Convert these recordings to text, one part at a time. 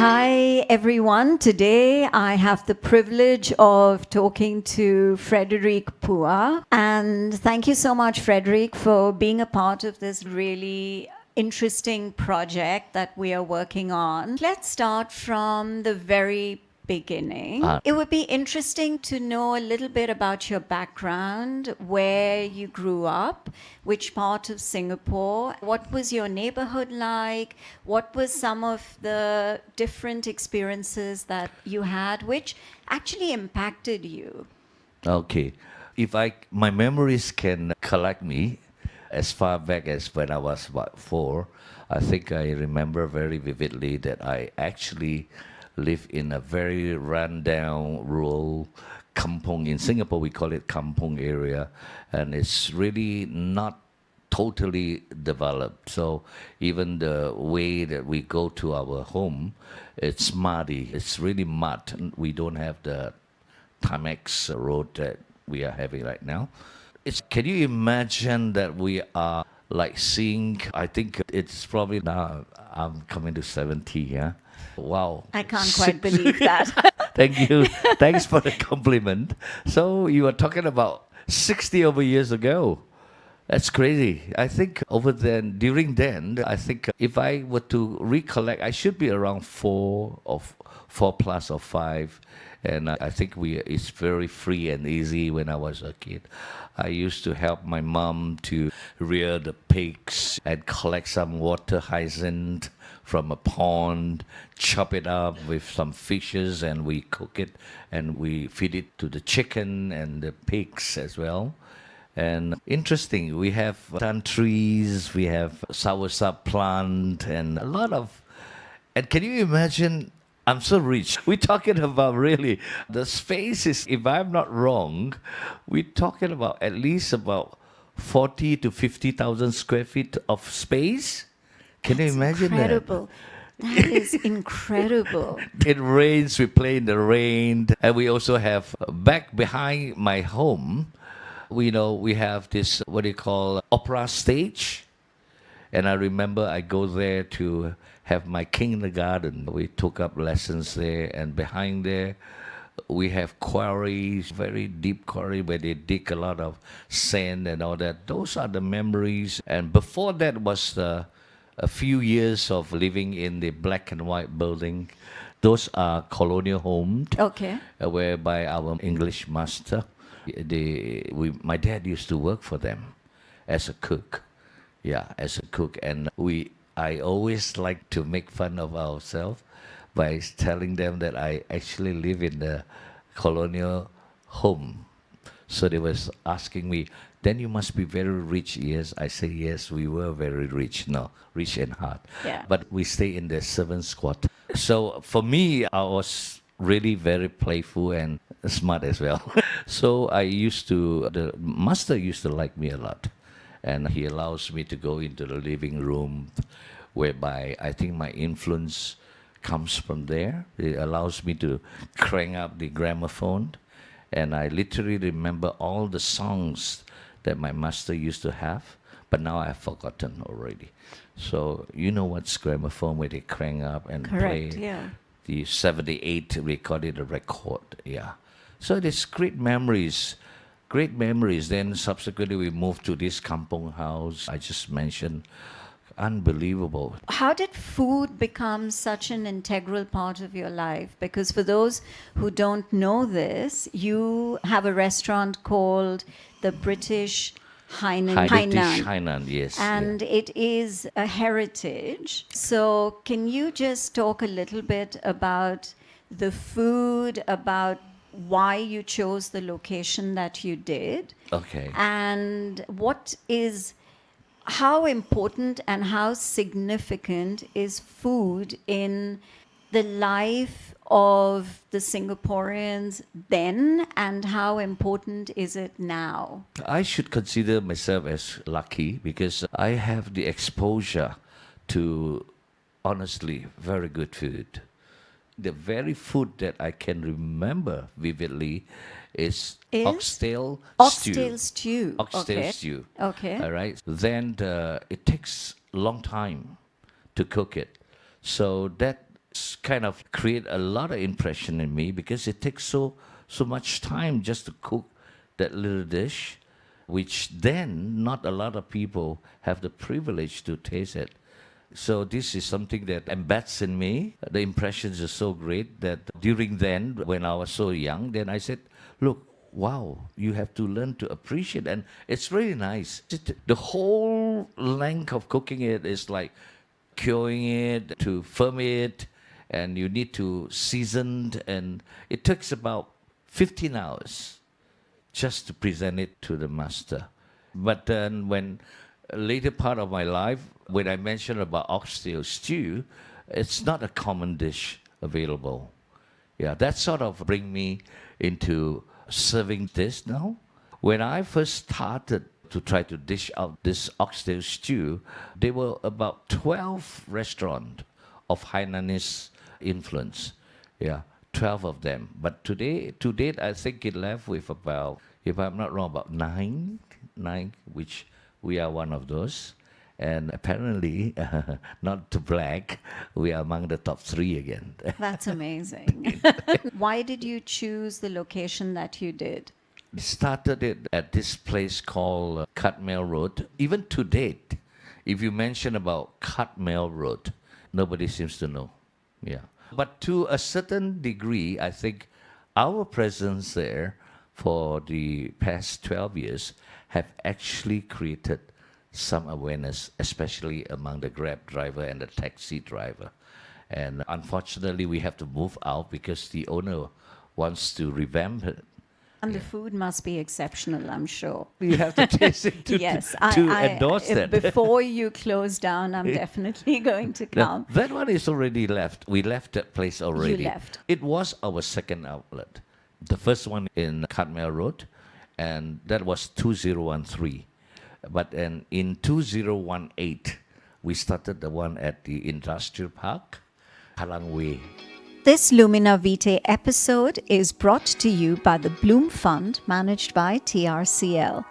Hi, everyone. Today I have the privilege of talking to Federick Puah. And thank you so much, Federick, for being a part of this really interesting project that we are working on. Let's start from the very beginning. It would be interesting to know a little bit about your background, where you grew up, which part of Singapore, what was your neighborhood like, what was some of the different experiences that you had which actually impacted you. Okay. If my memories can collect me as far back as when I was about 4, I think I remember very vividly that I actually lived in a very rundown rural kampong. In Singapore, we call it kampong area, and it's really not totally developed. So even the way that we go to our home, it's muddy. It's really mud. We don't have the Timex road that we are having right now. Can you imagine that we are like seeing, I think it's probably now I'm coming to 70, yeah? Wow. I can't quite believe that. Thank you. Thanks for the compliment. So you are talking about 60 over years ago. That's crazy. I think during then, I think if I were to recollect, I should be around 4 plus or 5. And I think it's very free and easy when I was a kid. I used to help my mom to rear the pigs and collect some water hyacinth from a pond, chop it up with some fishes, and we cook it and we feed it to the chicken and the pigs as well. And interesting, we have sun trees, we have soursop plant, and a lot of. And can you imagine? I'm so rich. We're talking about really the space is, if I'm not wrong, we're talking about at least about 40 to 50,000 square feet of space. Can you imagine incredible. That is incredible. It rains, we play in the rain, and we also have back behind my home. We have this what do you call opera stage, and I remember I go there to have my kindergarten. We took up lessons there, and behind there we have quarries, very deep quarry where they dig a lot of sand and all that. Those are the memories. And before that was a few years of living in the black and white building. Those are colonial homes. Okay. Whereby our English master, my dad used to work for them as a cook. Yeah, as a cook. And I always like to make fun of ourselves by telling them that I actually live in the colonial home. So they was asking me, then you must be very rich. Yes, I say yes, we were very rich. No, rich in heart. Yeah. But we stay in the servants' quarter. So for me, I was really very playful and smart as well. So the master used to like me a lot. And he allows me to go into the living room, whereby I think my influence comes from there. It allows me to crank up the gramophone. And I literally remember all the songs that my master used to have, but now I've forgotten already. So you know what's gramophone, where they crank up and Correct, play yeah. the 78 recorded a record. Yeah. So there's great memories. Great memories. Then subsequently we moved to this kampong house I just mentioned. Unbelievable. How did food become such an integral part of your life? Because for those who don't know this, you have a restaurant called the British Hainan. Yes. And yeah. it is a heritage. So can you just talk a little bit about the food, about why you chose the location that you did? Okay. And how important and how significant is food in the life of the Singaporeans then, and how important is it now? I should consider myself as lucky because I have the exposure to, honestly, very good food. The very food that I can remember vividly is oxtail stew. Oxtail stew. Okay. All right. Then it takes a long time to cook it. So that It's kind of create a lot of impression in me because it takes so much time just to cook that little dish, which then not a lot of people have the privilege to taste it. So this is something that embeds in me. The impressions are so great that during then, when I was so young, then I said, look, wow, you have to learn to appreciate. And it's really nice. The whole length of cooking it is like curing it, to firm it, and you need to season it. And it takes about 15 hours just to present it to the master. But then when later part of my life, when I mentioned about oxtail stew, it's not a common dish available. Yeah, that sort of bring me into serving this now. When I first started to try to dish out this oxtail stew, there were about 12 restaurants of Hainanese influence. Yeah, 12 of them. But today, to date, I think it left with about, if I'm not wrong, about nine, which we are one of those. And apparently, not to brag, we are among the top 3 again. That's amazing. Why did you choose the location that you did? Started it at this place called Cutmell Road. Even to date, if you mention about Cutmell Road, nobody seems to know. Yeah. But to a certain degree, I think our presence there for the past 12 years have actually created some awareness, especially among the Grab driver and the taxi driver. And unfortunately, we have to move out because the owner wants to revamp it. And the food must be exceptional, I'm sure. You have to taste it to, Yes, to endorse that. Before you close down, I'm definitely going to come. That one is already left. We left that place already. You left. It was our second outlet. The first one in Cutmell Road, and that was 2013. But then in 2018, we started the one at the Industrial Park, Kallang Way. This Lumina Vitae episode is brought to you by the Bloom Fund, managed by TRCL.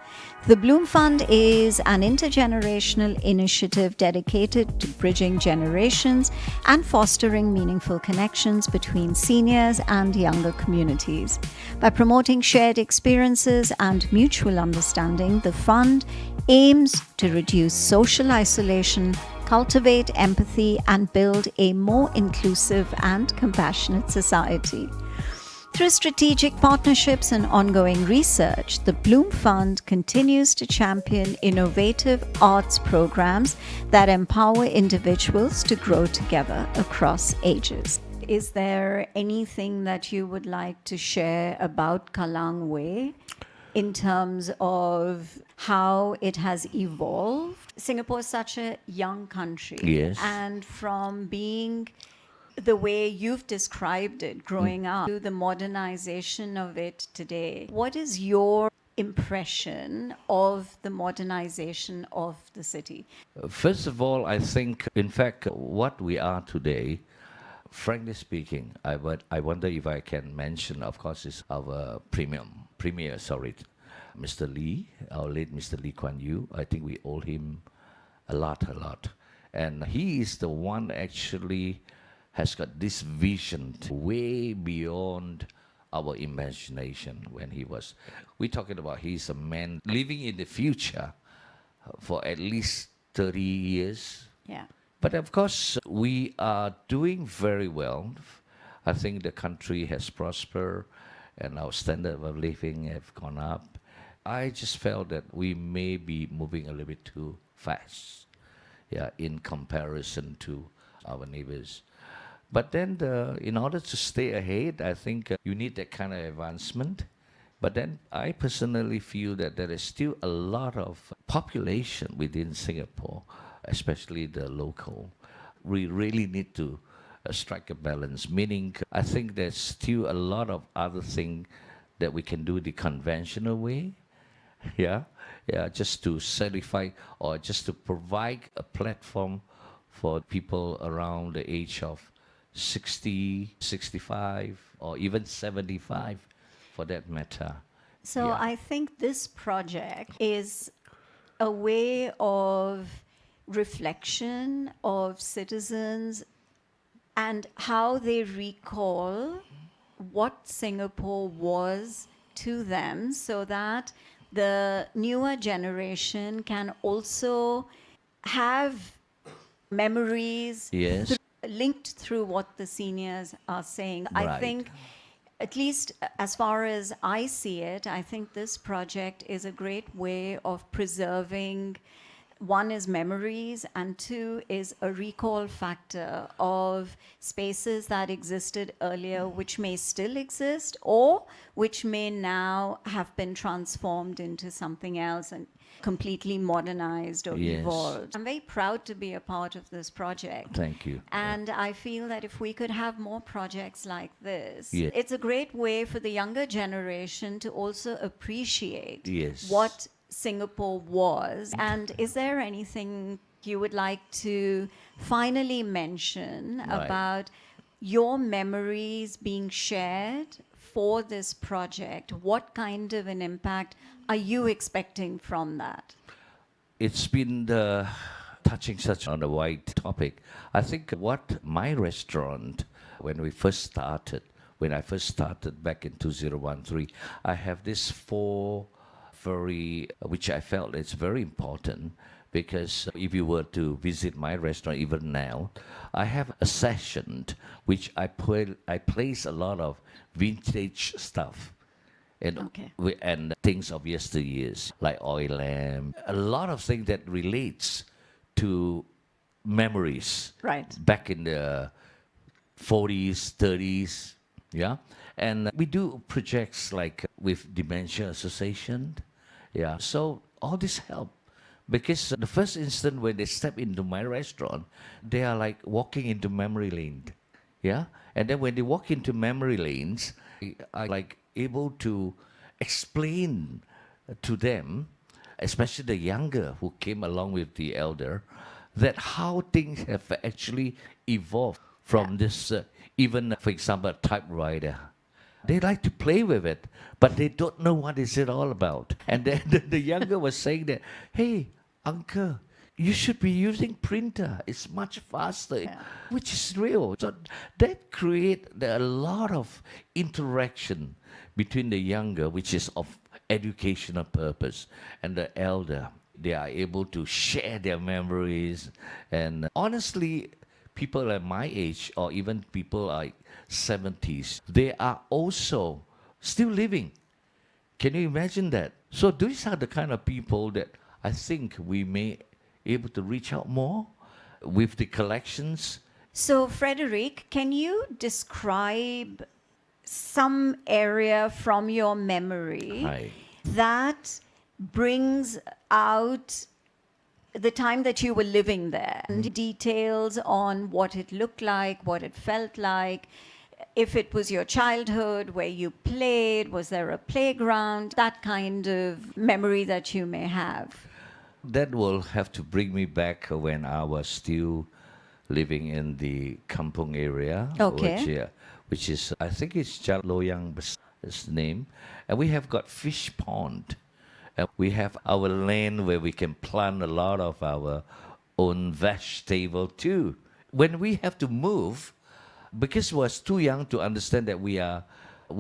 The Bloom Fund is an intergenerational initiative dedicated to bridging generations and fostering meaningful connections between seniors and younger communities. By promoting shared experiences and mutual understanding, the fund aims to reduce social isolation, cultivate empathy, and build a more inclusive and compassionate society. Through strategic partnerships and ongoing research, the Bloom Fund continues to champion innovative arts programs that empower individuals to grow together across ages. Is there anything that you would like to share about Kallang Way in terms of how it has evolved? Singapore is such a young country. Yes. And from being the way you've described it growing up to the modernization of it today, what is your impression of the modernization of the city? First of all, I think, in fact, what we are today, frankly speaking, I wonder if I can mention, of course, is our premier, Mr. Lee, our late Mr. Lee Kuan Yew. I think we owe him a lot. And he is the one actually has got this vision way beyond our imagination when he was. We're talking about he's a man living in the future for at least 30 years. Yeah. But of course, we are doing very well. I think the country has prospered and our standard of living have gone up. I just felt that we may be moving a little bit too fast, in comparison to our neighbors. But then, in order to stay ahead, I think you need that kind of advancement. But then, I personally feel that there is still a lot of population within Singapore, especially the local. We really need to strike a balance, meaning I think there's still a lot of other things that we can do the conventional way. Just to certify or just to provide a platform for people around the age of 60, 65, or even 75 for that matter. So I think this project is a way of reflection of citizens and how they recall what Singapore was to them, so that the newer generation can also have memories Yes. linked through what the seniors are saying. I Right. think, at least as far as I see it, I think this project is a great way of preserving. One is memories, and two is a recall factor of spaces that existed earlier, which may still exist, or which may now have been transformed into something else and completely modernized or Yes. evolved. I'm very proud to be a part of this project. Thank you. And I feel that if we could have more projects like this, Yes. it's a great way for the younger generation to also appreciate Yes. what Singapore was. And is there anything you would like to finally mention Right. about your memories being shared for this project? What kind of an impact are you expecting from that? It's been touching such on a wide topic. I think what my restaurant, when I first started back in 2013, I have this which I felt it's very important, because if you were to visit my restaurant even now, I have a section which I place a lot of vintage stuff and Okay. and things of yesteryears, like oil lamp, a lot of things that relates to memories Right. back in the 40s, 30s, yeah. And we do projects like with Dementia Association, yeah. So all this help, because the first instant when they step into my restaurant, they are like walking into memory lane, yeah. And then when they walk into memory lanes, I like able to explain to them, especially the younger who came along with the elder, that how things have actually evolved from this, even for example, a typewriter. They like to play with it, but they don't know what is it all about. And then the younger was saying that, hey, uncle, you should be using printer. It's much faster, which is real. So that create a lot of interaction between the younger, which is of educational purpose, and the elder. They are able to share their memories. And honestly, people at my age, or even people like 70s, they are also still living. Can you imagine that? So these are the kind of people that I think we may able to reach out more with the collections. So, Frederick, can you describe some area from your memory Hi. that brings out the time that you were living there, and details on what it looked like, what it felt like, if it was your childhood, where you played, was there a playground, that kind of memory that you may have? That will have to bring me back when I was still living in the kampong area, Okay. which is, I think it's Jalan Loyang is the name, and we have got fish pond, and we have our land where we can plant a lot of our own vegetable too. When we have to move, because we was too young to understand that we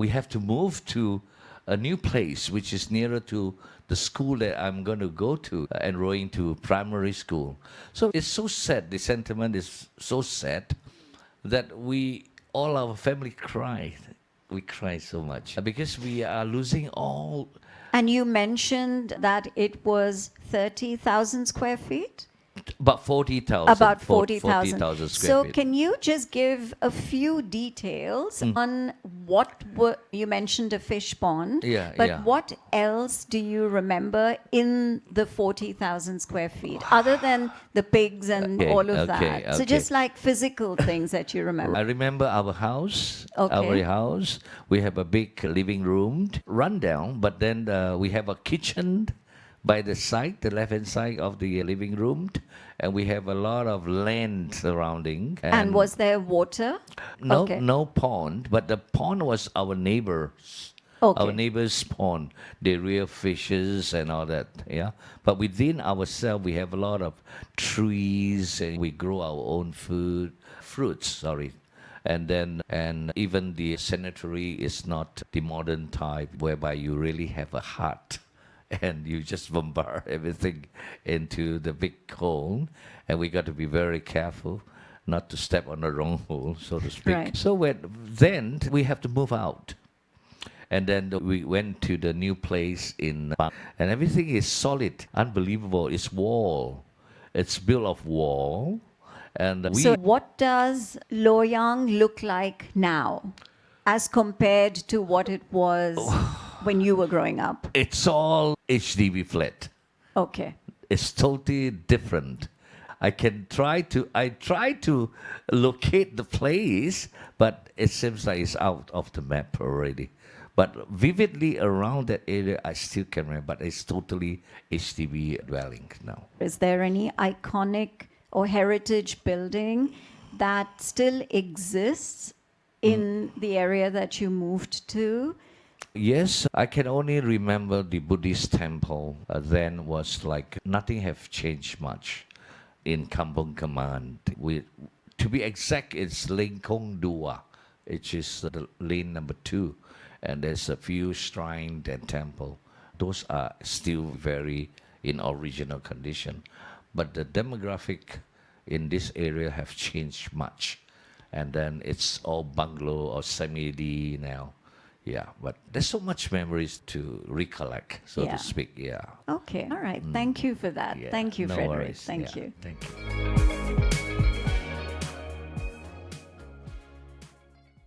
have to move to a new place which is nearer to the school that I'm going to go to, enrolling to primary school. So it's so sad. The sentiment is so sad that all our family cried. We cry so much because we are losing all. And you mentioned that it was 30,000 square feet? About 40,000. About 40,000. 40,000 square So, feet. can you just give a few details on you mentioned a fish pond, Yeah, but yeah. what else do you remember in the 40,000 square feet, other than the pigs and Okay, all of okay, that? So, okay. just like physical things that you remember. I remember our house, Okay. our house. We have a big living room, rundown, but then we have a kitchen by the side, the left-hand side of the living room, and we have a lot of land surrounding. And was there water? no Okay. no pond, but the pond was our neighbors. Okay. Our neighbors' pond. They rear fishes and all that. Yeah, but within ourselves, we have a lot of trees, and we grow our own fruits. Sorry, And even the sanitary is not the modern type whereby you really have a hut and you just bombard everything into the big hole. And we got to be very careful not to step on the wrong hole, so to speak. Right. So then we have to move out. And then we went to the new place in Puah, and everything is solid, unbelievable. It's wall. It's built of wall. And So, what does Loyang look like now as compared to what it was when you were growing up? it's all HDB flat. Okay. It's totally different. I try to locate the place, but it seems like it's out of the map already. But vividly around that area, I still can remember, but it's totally HDB dwelling now. Is there any iconic or heritage building that still exists in the area that you moved to? Yes, I can only remember the Buddhist temple. Then was like nothing have changed much in Kampong Command. To be exact, it's Lengkong Dua, which is the lane number 2, and there's a few shrines and temple. Those are still very in original condition, but the demographic in this area have changed much, and then it's all bungalow or semi-D now. Yeah, but there's so much memories to recollect, so Yeah. to speak. Yeah. Okay. All right. Thank you for that. Yeah. Thank you, No Frederick. worries. Thank Yeah. you. Thank you.